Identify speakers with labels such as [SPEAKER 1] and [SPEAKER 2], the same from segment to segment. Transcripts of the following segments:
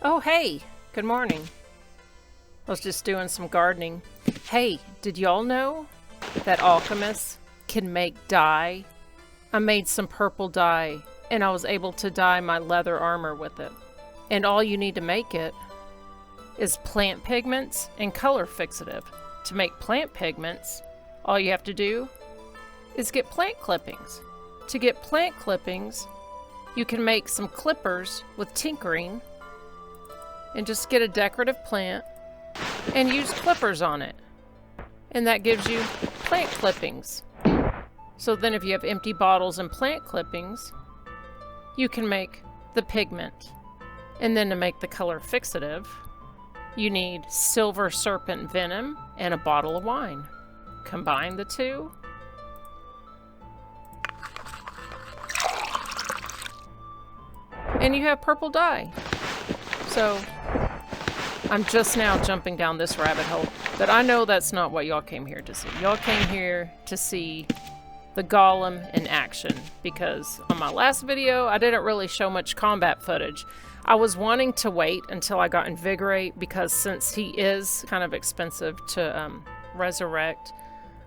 [SPEAKER 1] Oh, hey, good morning. I was just doing some gardening. Hey, did y'all know that alchemists can make dye? I made some purple dye, and I was able to dye my leather armor with it. And all you need to make it is plant pigments and color fixative. To make plant pigments, all you have to do is get plant clippings. To get plant clippings, you can make some clippers with tinkering and just get a decorative plant and use clippers on it. And that gives you plant clippings. So then if you have empty bottles and plant clippings, you can make the pigment. And then to make the color fixative, you need silver serpent venom and a bottle of wine. Combine the two, and you have purple dye. So I'm just now jumping down this rabbit hole, but I know that's not what y'all came here to see. Y'all came here to see the golem in action, because on my last video I didn't really show much combat footage. I was wanting to wait until I got Invigorate, because since he is kind of expensive to resurrect,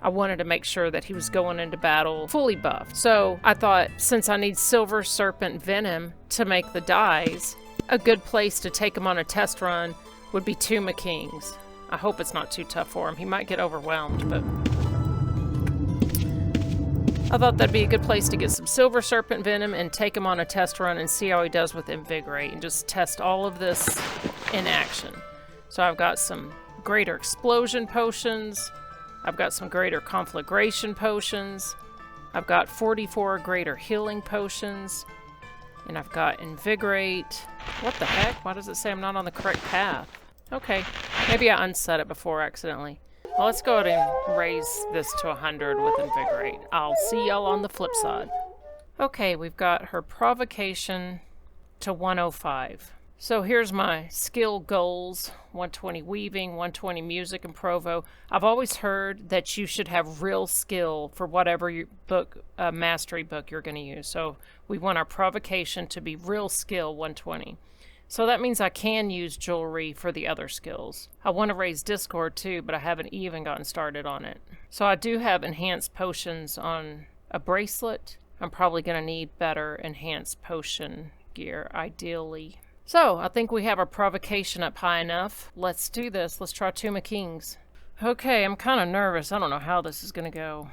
[SPEAKER 1] I wanted to make sure that he was going into battle fully buffed. So I thought, since I need silver serpent venom to make the dyes, a good place to take him on a test run would be Tomb of Kings. I hope it's not too tough for him. He might get overwhelmed, but I thought that'd be a good place to get some silver serpent venom and take him on a test run and see how he does with Invigorate and just test all of this in action. So I've got some greater explosion potions. I've got some greater conflagration potions. I've got 44 greater healing potions. And I've got Invigorate. What the heck? Why does it say I'm not on the correct path? Okay, maybe I unset it before accidentally. Well, let's go ahead and raise this to 100 with Invigorate. I'll see y'all on the flip side. Okay, we've got her provocation to 105. So here's my skill goals: 120 weaving, 120 music and provo. I've always heard that you should have real skill for whatever your book, mastery book you're going to use. So we want our provocation to be real skill 120. So that means I can use jewelry for the other skills. I want to raise discord too, but I haven't even gotten started on it. So I do have enhanced potions on a bracelet. I'm probably going to need better enhanced potion gear, ideally. So, I think we have our provocation up high enough. Let's do this. Let's try Tomb of Kings. Okay, I'm kind of nervous. I don't know how this is going to go.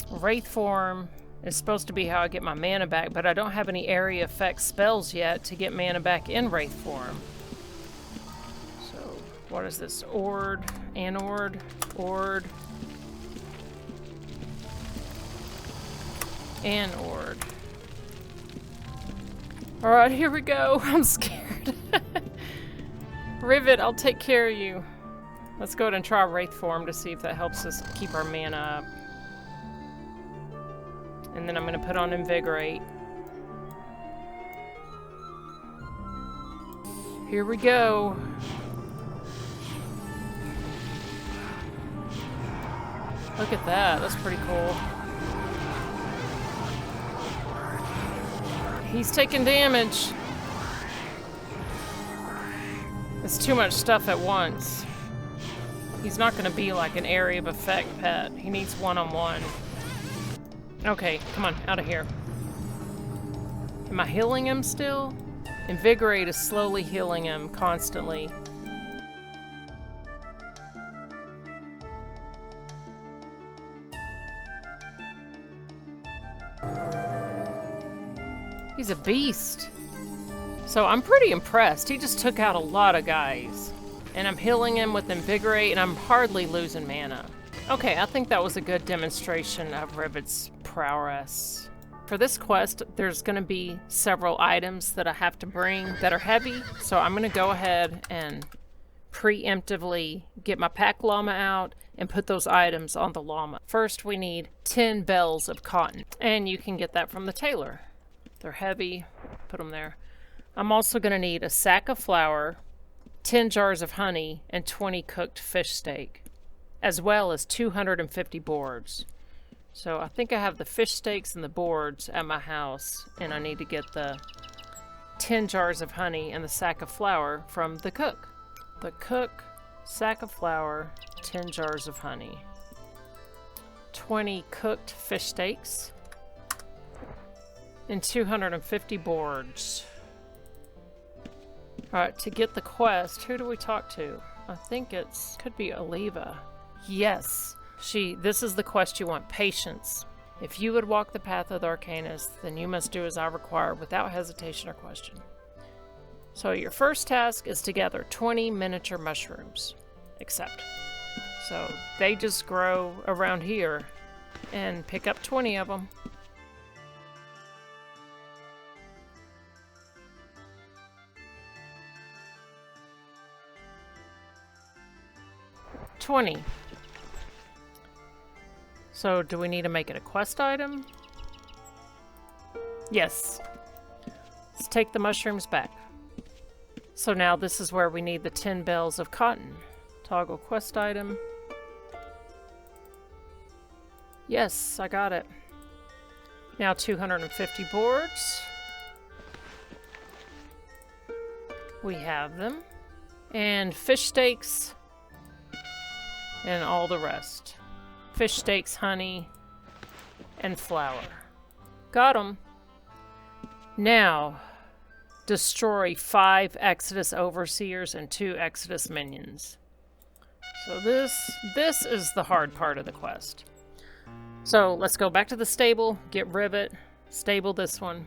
[SPEAKER 1] Wraith form is supposed to be how I get my mana back, but I don't have any area effect spells yet to get mana back in Wraith form. So, what is this? Ord, Anord, Ord, Anord. Alright, here we go. I'm scared. Rivet, I'll take care of you. Let's go ahead and try Wraith form to see if that helps us keep our mana up. And then I'm going to put on Invigorate. Here we go. Look at that. That's pretty cool. He's taking damage. It's too much stuff at once. He's not going to be like an area of effect pet. He needs one-on-one. Okay, come on, out of here. Am I healing him still? Invigorate is slowly healing him constantly. He's a beast. So I'm pretty impressed. He just took out a lot of guys. And I'm healing him with Invigorate, and I'm hardly losing mana. Okay, I think that was a good demonstration of Rivet's prowess. For this quest, there's going to be several items that I have to bring that are heavy. So I'm going to go ahead and preemptively get my pack llama out and put those items on the llama. First, we need 10 bells of cotton. And you can get that from the tailor. They're heavy. Put them there. I'm also going to need a sack of flour, 10 jars of honey, and 20 cooked fish steak, as well as 250 boards. So I think I have the fish steaks and the boards at my house, and I need to get the 10 jars of honey and the sack of flour from the cook. The cook, sack of flour, 10 jars of honey. 20 cooked fish steaks. And 250 boards. Alright, to get the quest, who do we talk to? I think could be Oliva. Yes! This is the quest you want, patience. If you would walk the path of the Arcanist, then you must do as I require without hesitation or question. So your first task is to gather 20 miniature mushrooms. Accept. So they just grow around here, and pick up 20 of them. So do we need to make it a quest item? Yes. Let's take the mushrooms back. So now this is where we need the 10 bales of cotton. Toggle quest item. Yes, I got it. Now 250 boards. We have them. And fish steaks. And all the rest. Fish steaks, honey, and flour. Got them. Now, destroy 5 Exodus Overseers and 2 Exodus Minions. So this is the hard part of the quest. So let's go back to the stable, get Rivet, stable this one.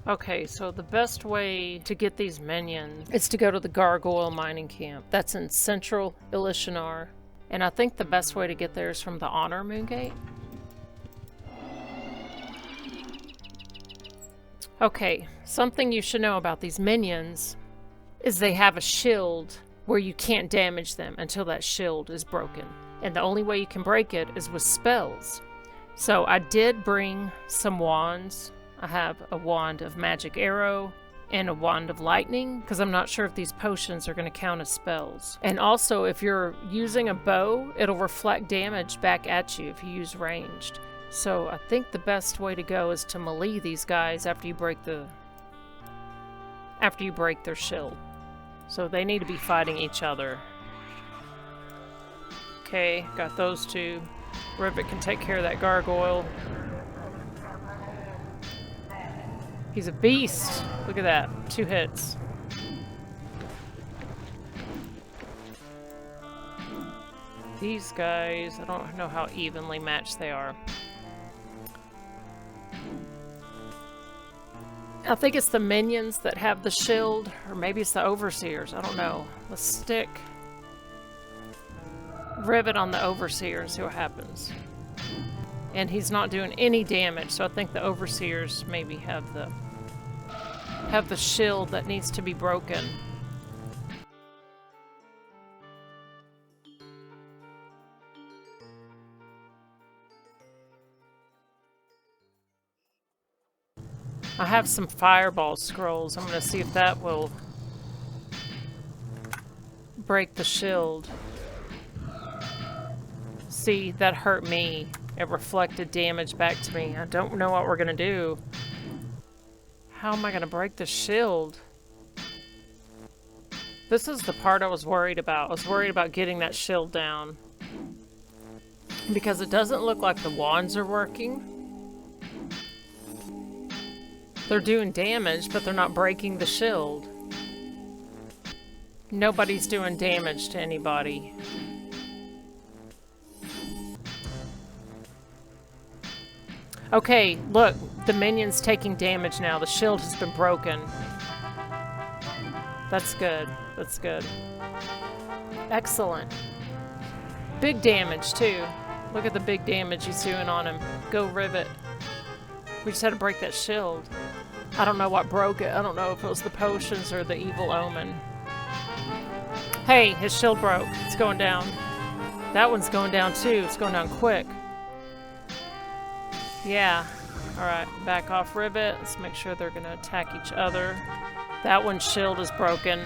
[SPEAKER 1] Okay, so the best way to get these minions is to go to the Gargoyle mining camp. That's in central Ilishinar. And I think the best way to get there is from the Honor Moongate. Okay, something you should know about these minions is they have a shield where you can't damage them until that shield is broken. And the only way you can break it is with spells. So I did bring some wands. I have a wand of magic arrow and a wand of lightning, because I'm not sure if these potions are going to count as spells. And also, if you're using a bow, it'll reflect damage back at you if you use ranged. So I think the best way to go is to melee these guys after you break their shield. So they need to be fighting each other. Okay, got those two. Rivet can take care of that gargoyle. He's a beast. Look at that. 2 hits. These guys, I don't know how evenly matched they are. I think it's the minions that have the shield, or maybe it's the overseers. I don't know. Let's stick Rivet on the overseer and see what happens. And he's not doing any damage, so I think the overseers maybe have the shield that needs to be broken. I have some fireball scrolls. I'm going to see if that will break the shield. See, that hurt me. It reflected damage back to me. I don't know what we're going to do. How am I going to break the shield? This is the part I was worried about. I was worried about getting that shield down. Because it doesn't look like the wands are working. They're doing damage, but they're not breaking the shield. Nobody's doing damage to anybody. Okay, look, the minion's taking damage now. The shield has been broken. That's good. That's good. Excellent. Big damage, too. Look at the big damage he's doing on him. Go Rivet. We just had to break that shield. I don't know what broke it. I don't know if it was the potions or the evil omen. Hey, his shield broke. It's going down. That one's going down, too. It's going down quick. Yeah. Alright, back off Rivet. Let's make sure they're going to attack each other. That one's shield is broken.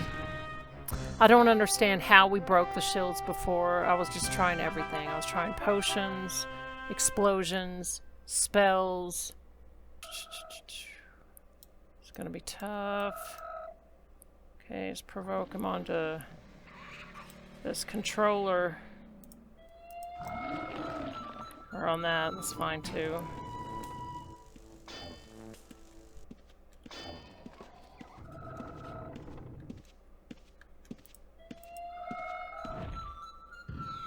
[SPEAKER 1] I don't understand how we broke the shields before. I was just trying everything. I was trying potions, explosions, spells. Let's gonna be tough. Okay, just provoke him onto this controller. Or on that, that's fine too.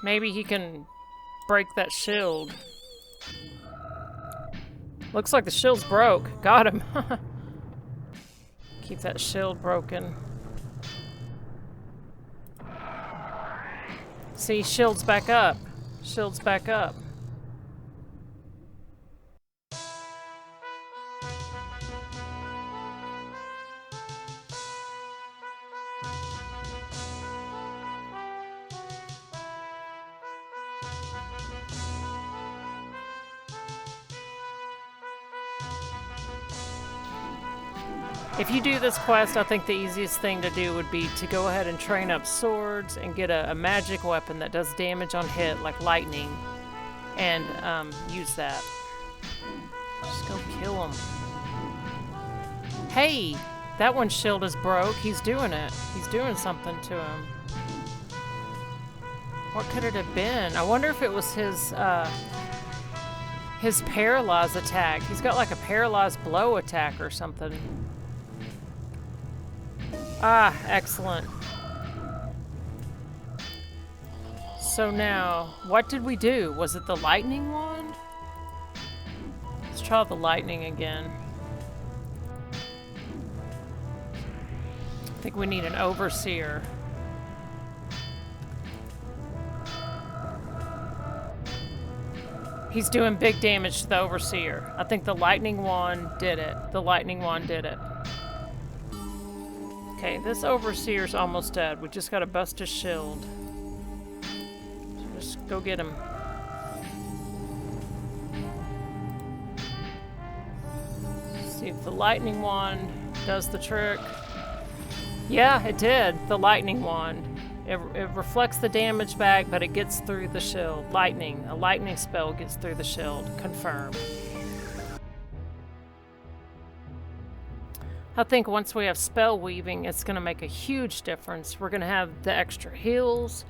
[SPEAKER 1] Maybe he can break that shield. Looks like the shield's broke. Got him. Keep that shield broken. See, shield's back up. Shield's back up. If you do this quest, I think the easiest thing to do would be to go ahead and train up swords and get a magic weapon that does damage on hit, like lightning, and use that. Just go kill him. Hey! That one's shield is broke. He's doing it. He's doing something to him. What could it have been? I wonder if it was his paralyzed attack. He's got like a paralyzed blow attack or something. Ah, excellent. So now, what did we do? Was it the lightning wand? Let's try the lightning again. I think we need an overseer. He's doing big damage to the overseer. I think the lightning wand did it. The lightning wand did it. Okay, this overseer's almost dead. We just gotta bust his shield. So just go get him. See if the lightning wand does the trick. Yeah, it did. The lightning wand. It reflects the damage back, but it gets through the shield. Lightning. A lightning spell gets through the shield. Confirmed. I think once we have SpellWeaving, it's going to make a huge difference. We're going to have the extra heals.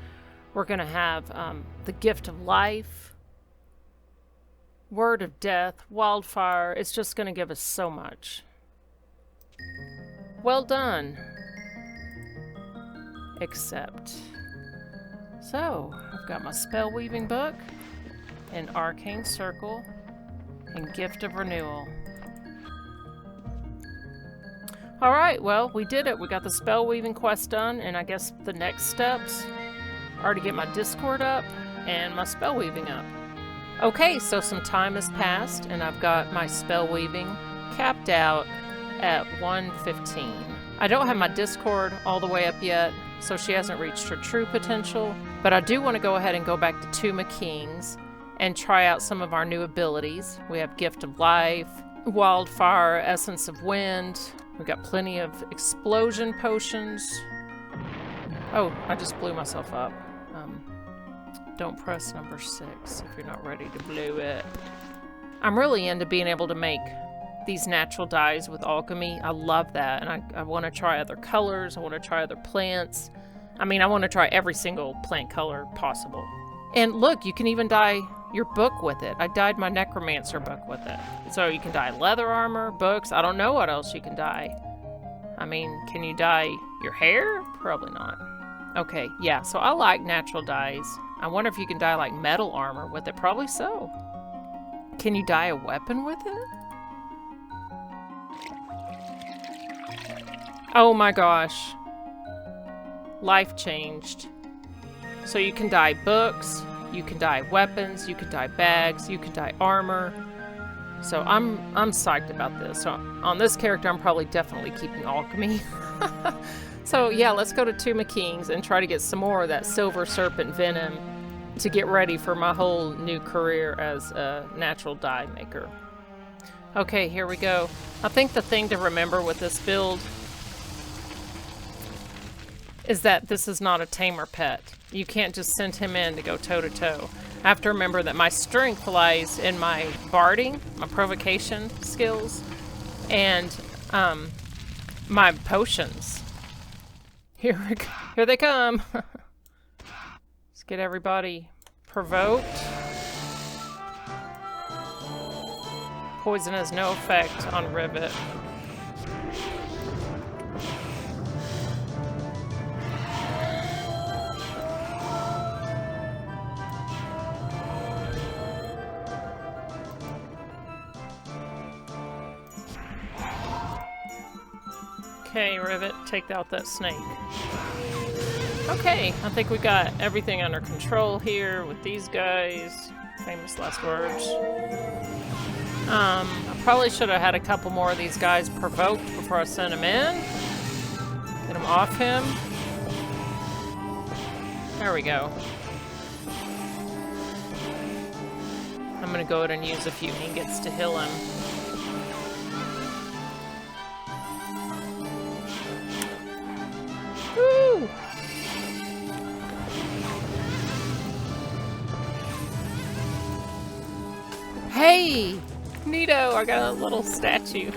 [SPEAKER 1] We're going to have the Gift of Life, Word of Death, Wildfire. It's just going to give us so much. Well done. Except. So, I've got my SpellWeaving book, an Arcane Circle, and Gift of Renewal. Alright, well, we did it. We got the SpellWeaving quest done, and I guess the next steps are to get my Discord up and my SpellWeaving up. Okay, so some time has passed, and I've got my SpellWeaving capped out at 115. I don't have my Discord all the way up yet, so she hasn't reached her true potential, but I do want to go ahead and go back to Tomb of Kings and try out some of our new abilities. We have Gift of Life, Wildfire, Essence of Wind. We've got plenty of explosion potions. Oh, I just blew myself up. Don't press number 6 if you're not ready to blow it. I'm really into being able to make these natural dyes with alchemy. I love that, and I want to try other colors. I want to try other plants. I mean, I want to try every single plant color possible. And look, you can even dye your book with it. I dyed my Necromancer book with it. So you can dye leather armor, books. I don't know what else you can dye. I mean, can you dye your hair? Probably not. Okay, yeah, so I like natural dyes. I wonder if you can dye like metal armor with it. Probably so. Can you dye a weapon with it? Oh my gosh. Life changed. So you can dye books, you can dye weapons, you can dye bags, you can dye armor. So I'm psyched about this. So on this character, I'm probably definitely keeping alchemy. So yeah, let's go to Tomb of Kings and try to get some more of that silver serpent venom to get ready for my whole new career as a natural dye maker. Okay, here we go. I think the thing to remember with this build is that this is not a tamer pet. You can't just send him in to go toe-to-toe. I have to remember that my strength lies in my barding, my provocation skills, and my potions. Here they come. Let's get everybody provoked. Poison has no effect on Rivet. Okay, Rivet, take out that snake. Okay, I think we got everything under control here with these guys. Famous last words. I probably should have had a couple more of these guys provoked before I sent them in. Get them off him. There we go. I'm gonna go ahead and use a few ingots to heal him. Woo! Hey! Neato! I got a little statue.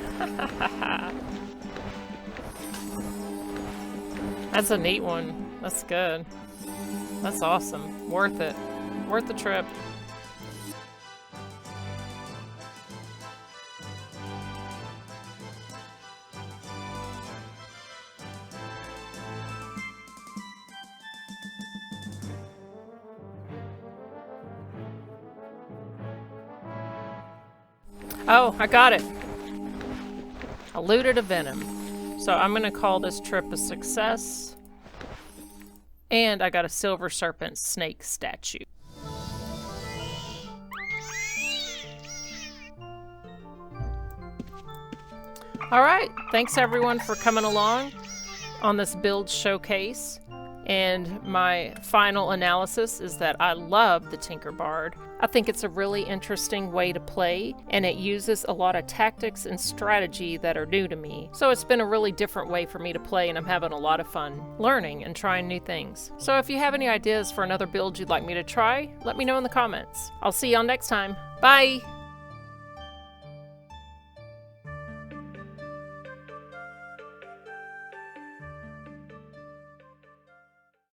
[SPEAKER 1] That's a neat one. That's good. That's awesome. Worth it. Worth the trip. Oh, I got it. I looted a venom. So I'm gonna call this trip a success. And I got a silver serpent snake statue. Alright, thanks everyone for coming along on this build showcase. And my final analysis is that I love the TinkerBard. I think it's a really interesting way to play, and it uses a lot of tactics and strategy that are new to me. So it's been a really different way for me to play, and I'm having a lot of fun learning and trying new things. So if you have any ideas for another build you'd like me to try, let me know in the comments. I'll see y'all next time. Bye!